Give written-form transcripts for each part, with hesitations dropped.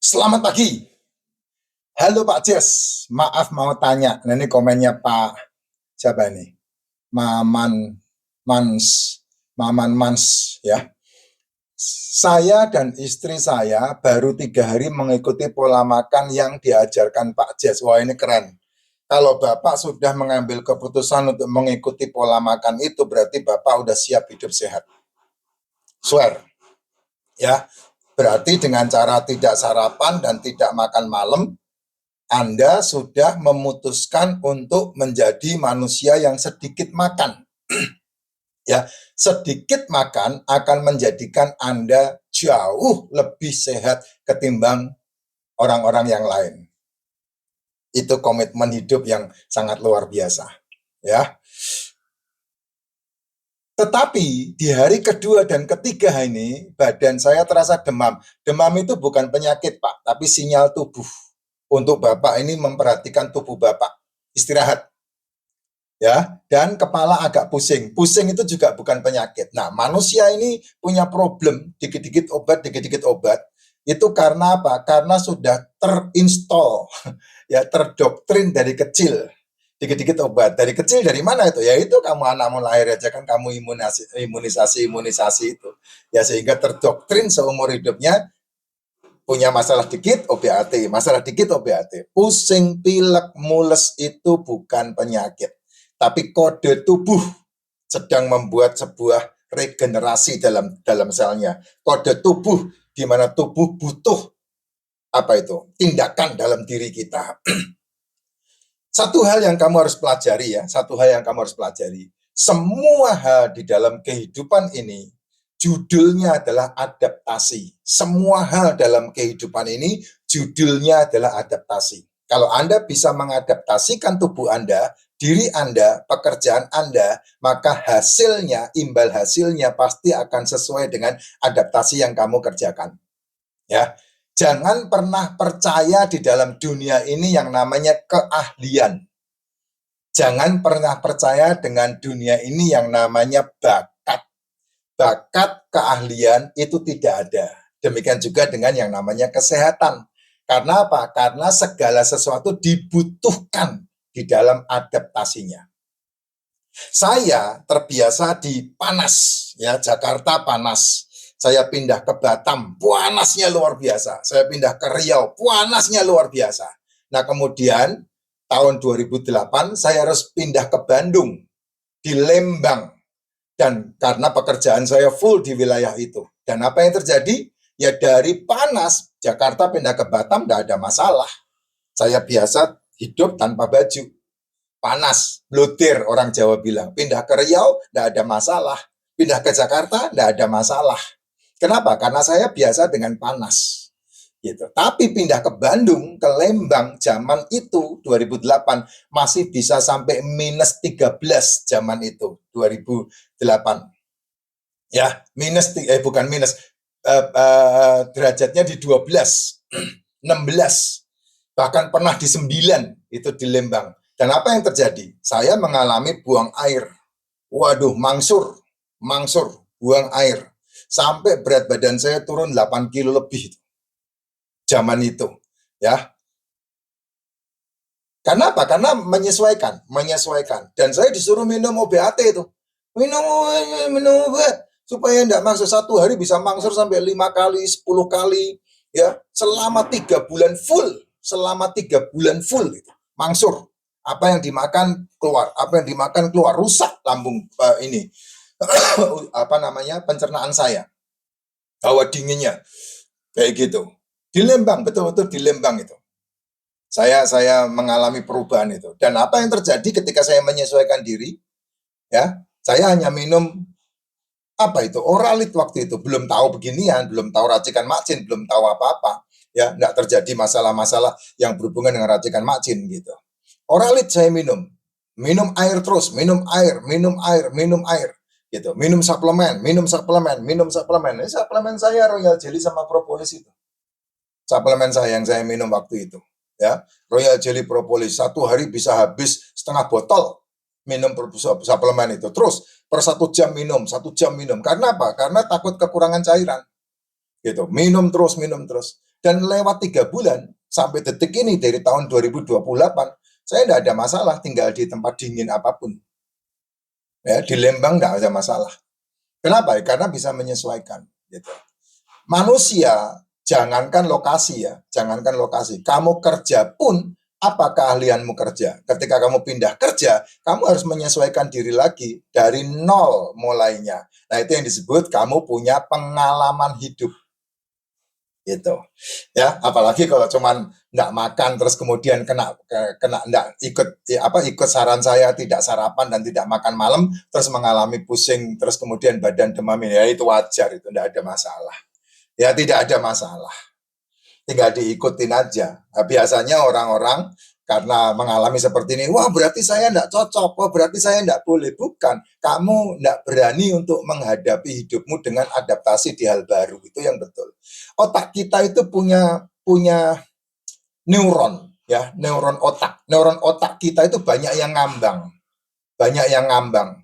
Selamat pagi. Halo Pak Jes, maaf mau tanya. Nah, ini komennya Pak siapa ini? Maman Mans, Maman Mans ya. Saya dan istri saya baru 3 hari mengikuti pola makan yang diajarkan Pak Jes. Wah ini keren. Kalau Bapak sudah mengambil keputusan untuk mengikuti pola makan itu, berarti Bapak udah siap hidup sehat. Swear. Ya, berarti dengan cara tidak sarapan dan tidak makan malam, Anda sudah memutuskan untuk menjadi manusia yang sedikit makan. Ya, sedikit makan akan menjadikan Anda jauh lebih sehat ketimbang orang-orang yang lain. Itu komitmen hidup yang sangat luar biasa, ya. Tetapi di hari kedua dan ketiga ini badan saya terasa demam. Demam itu bukan penyakit, Pak, tapi sinyal tubuh untuk Bapak ini memperhatikan tubuh Bapak. Istirahat. Ya, dan kepala agak pusing. Pusing itu juga bukan penyakit. Nah, manusia ini punya problem dikit-dikit obat. Itu karena apa? Karena sudah terinstall, ya terdoktrin dari kecil. Dikit-dikit obat. Dari kecil dari mana itu? Ya itu kamu anakmu lahir aja kan kamu imunisasi itu. Ya sehingga terdoktrin seumur hidupnya punya masalah dikit OBAT, masalah dikit OBAT. Pusing, pilek, mules itu bukan penyakit, tapi kode tubuh sedang membuat sebuah regenerasi dalam selnya. Kode tubuh di mana tubuh butuh apa itu? Tindakan dalam diri kita. Satu hal yang kamu harus pelajari ya, satu hal yang kamu harus pelajari. Semua hal di dalam kehidupan ini judulnya adalah adaptasi. Semua hal dalam kehidupan ini judulnya adalah adaptasi. Kalau Anda bisa mengadaptasikan tubuh Anda, diri Anda, pekerjaan Anda, maka hasilnya, imbal hasilnya pasti akan sesuai dengan adaptasi yang kamu kerjakan. Ya, jangan pernah percaya di dalam dunia ini yang namanya keahlian. Jangan pernah percaya dengan dunia ini yang namanya bakat. Bakat, keahlian itu tidak ada. Demikian juga dengan yang namanya kesehatan. Karena apa? Karena segala sesuatu dibutuhkan di dalam adaptasinya. Saya terbiasa di panas, ya Jakarta panas. Saya pindah ke Batam, panasnya luar biasa. Saya pindah ke Riau, panasnya luar biasa. Nah kemudian tahun 2008 saya harus pindah ke Bandung, di Lembang. Dan karena pekerjaan saya full di wilayah itu. Dan apa yang terjadi? Ya dari panas, Jakarta pindah ke Batam, tidak ada masalah. Saya biasa hidup tanpa baju. Panas, blotir orang Jawa bilang. Pindah ke Riau, tidak ada masalah. Pindah ke Jakarta, tidak ada masalah. Kenapa? Karena saya biasa dengan panas. Gitu. Tapi pindah ke Bandung, ke Lembang, zaman itu 2008 masih bisa sampai minus 13 zaman itu 2008. Ya, bukan minus, derajatnya di 12, 16, bahkan pernah di 9 itu di Lembang. Dan apa yang terjadi? Saya mengalami buang air. Waduh, mangsur, buang air. Sampai berat badan saya turun 8 kilo lebih. Zaman itu. Ya. Karena apa? Karena menyesuaikan. Dan saya disuruh minum OBAT itu. Minum obat. Supaya tidak mangsur. Satu hari bisa mangsur sampai 5 kali, 10 kali. Ya, selama 3 bulan full. Mangsur. Apa yang dimakan keluar, rusak lambung ini pencernaan saya, hawa dinginnya kayak gitu. Di Lembang, betul-betul di Lembang itu saya mengalami perubahan itu. Dan apa yang terjadi ketika saya menyesuaikan diri, ya saya hanya minum Oralit waktu itu, belum tahu beginian, belum tahu racikan macin, belum tahu apa-apa, ya nggak terjadi masalah-masalah yang berhubungan dengan racikan macin gitu. Oralit saya minum air terus, minum air, gitu. Minum suplemen. Ini suplemen saya Royal Jelly sama propolis itu. Suplemen saya yang saya minum waktu itu, ya. Royal Jelly propolis 1 hari bisa habis setengah botol minum suplemen itu. Terus per 1 jam minum. Karena apa? Karena takut kekurangan cairan. Gitu. Minum terus. Dan lewat 3 bulan, sampai detik ini dari tahun 2028, saya tidak ada masalah tinggal di tempat dingin apapun. Ya, di Lembang tidak ada masalah. Kenapa? Karena bisa menyesuaikan. Gitu. Manusia, jangankan lokasi ya, jangankan lokasi. Kamu kerja pun, apa keahlianmu kerja? Ketika kamu pindah kerja, kamu harus menyesuaikan diri lagi dari nol mulainya. Nah, itu yang disebut kamu punya pengalaman hidup. Gitu. Ya, apalagi kalau cuman nggak makan terus kemudian kena nggak ikut saran saya tidak sarapan dan tidak makan malam terus mengalami pusing terus kemudian badan demam, ya itu wajar, itu nggak ada masalah. Ya tidak ada masalah, tinggal diikutin aja. Nah, biasanya orang-orang karena mengalami seperti ini, wah berarti saya enggak cocok, wah berarti saya enggak boleh. Bukan, kamu enggak berani untuk menghadapi hidupmu dengan adaptasi di hal baru, itu yang betul. Otak kita itu punya neuron, ya, neuron otak. Neuron otak kita itu banyak yang ngambang, banyak yang ngambang.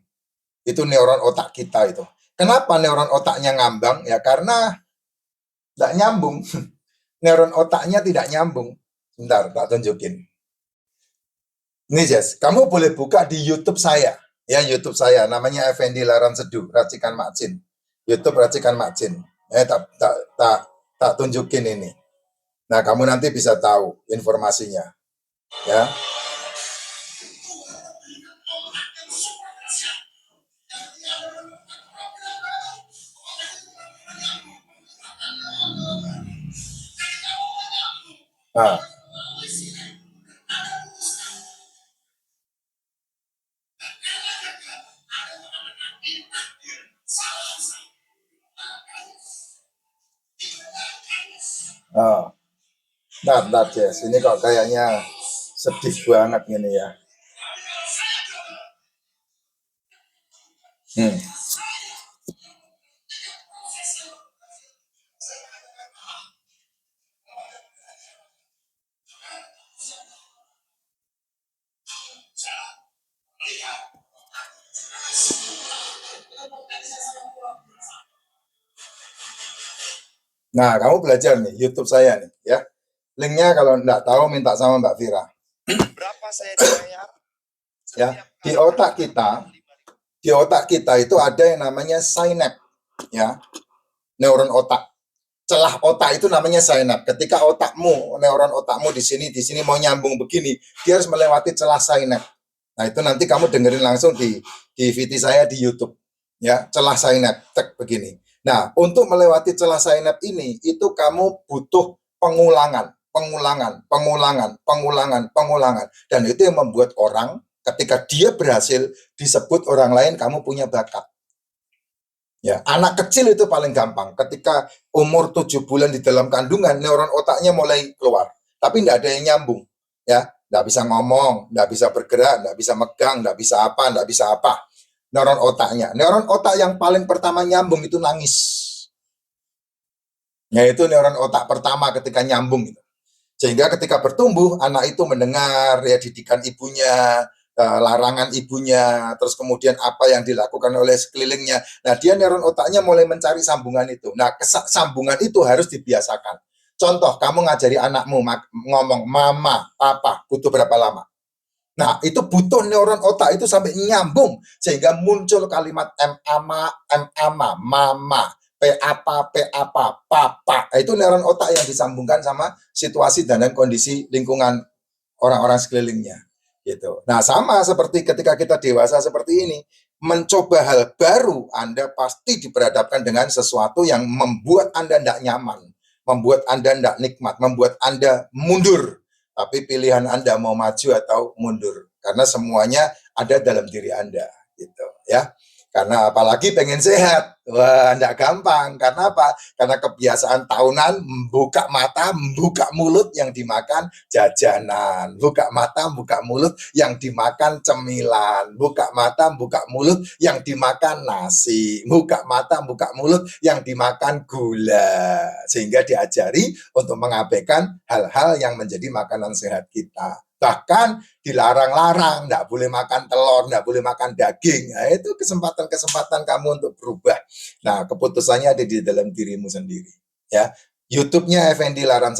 Itu neuron otak kita itu. Kenapa neuron otaknya ngambang? Ya karena enggak nyambung. Neuron otaknya tidak nyambung. Bentar, tak tunjukin. Ini Jess, kamu boleh buka di YouTube saya. Ya, YouTube saya. Namanya Effendi Laran Seduh, Racikan Mak Jin. YouTube Racikan Mak Jin. Tak tunjukin ini. Nah, kamu nanti bisa tahu informasinya. Ya. Nah, nah, Jess, ini kok kayaknya sedih banget ini ya. Nah, kamu belajar nih, YouTube saya nih, ya. Linknya kalau nggak tahu minta sama Mbak Vira. Berapa saya dibayar? Ya, di otak kita itu ada yang namanya synapse, ya, neuron otak. Celah otak itu namanya synapse. Ketika otakmu, neuron otakmu di sini mau nyambung begini, dia harus melewati celah synapse. Nah, itu nanti kamu dengerin langsung di VT saya di YouTube. Ya, celah synapse, tek begini. Nah, untuk melewati celah synapse ini, itu kamu butuh pengulangan. Dan itu yang membuat orang, ketika dia berhasil, disebut orang lain, kamu punya bakat. Ya, anak kecil itu paling gampang. Ketika umur 7 bulan di dalam kandungan, neuron otaknya mulai keluar. Tapi tidak ada yang nyambung. Ya, tidak bisa ngomong, tidak bisa bergerak, tidak bisa megang, tidak bisa apa. Neuron otaknya. Neuron otak yang paling pertama nyambung itu nangis. Yaitu neuron otak pertama ketika nyambung. Sehingga ketika bertumbuh, anak itu mendengar ya didikan ibunya, larangan ibunya, terus kemudian apa yang dilakukan oleh sekelilingnya. Nah, dia neuron otaknya mulai mencari sambungan itu. Nah, sambungan itu harus dibiasakan. Contoh, kamu ngajari anakmu ngomong mama, papa, butuh berapa lama? Nah, itu butuh neuron otak itu sampai nyambung sehingga muncul kalimat mama, mama, papa, papa. Itu neuron otak yang disambungkan sama situasi dan kondisi lingkungan orang-orang sekelilingnya. Gitu. Nah, sama seperti ketika kita dewasa seperti ini, mencoba hal baru, Anda pasti diperhadapkan dengan sesuatu yang membuat Anda tidak nyaman, membuat Anda tidak nikmat, membuat Anda mundur. Tapi pilihan Anda mau maju atau mundur, karena semuanya ada dalam diri Anda, gitu ya. Karena apalagi pengen sehat, wah enggak gampang. Karena apa? Karena kebiasaan tahunan buka mata, buka mulut yang dimakan jajanan, buka mata, buka mulut yang dimakan cemilan, buka mata, buka mulut yang dimakan nasi, buka mata, buka mulut yang dimakan gula. Sehingga diajari untuk mengabaikan hal-hal yang menjadi makanan sehat kita. Bahkan dilarang-larang, nggak boleh makan telur, nggak boleh makan daging. Nah, itu kesempatan-kesempatan kamu untuk berubah. Nah, keputusannya ada di dalam dirimu sendiri. Ya, YouTube-nya Effendi Laran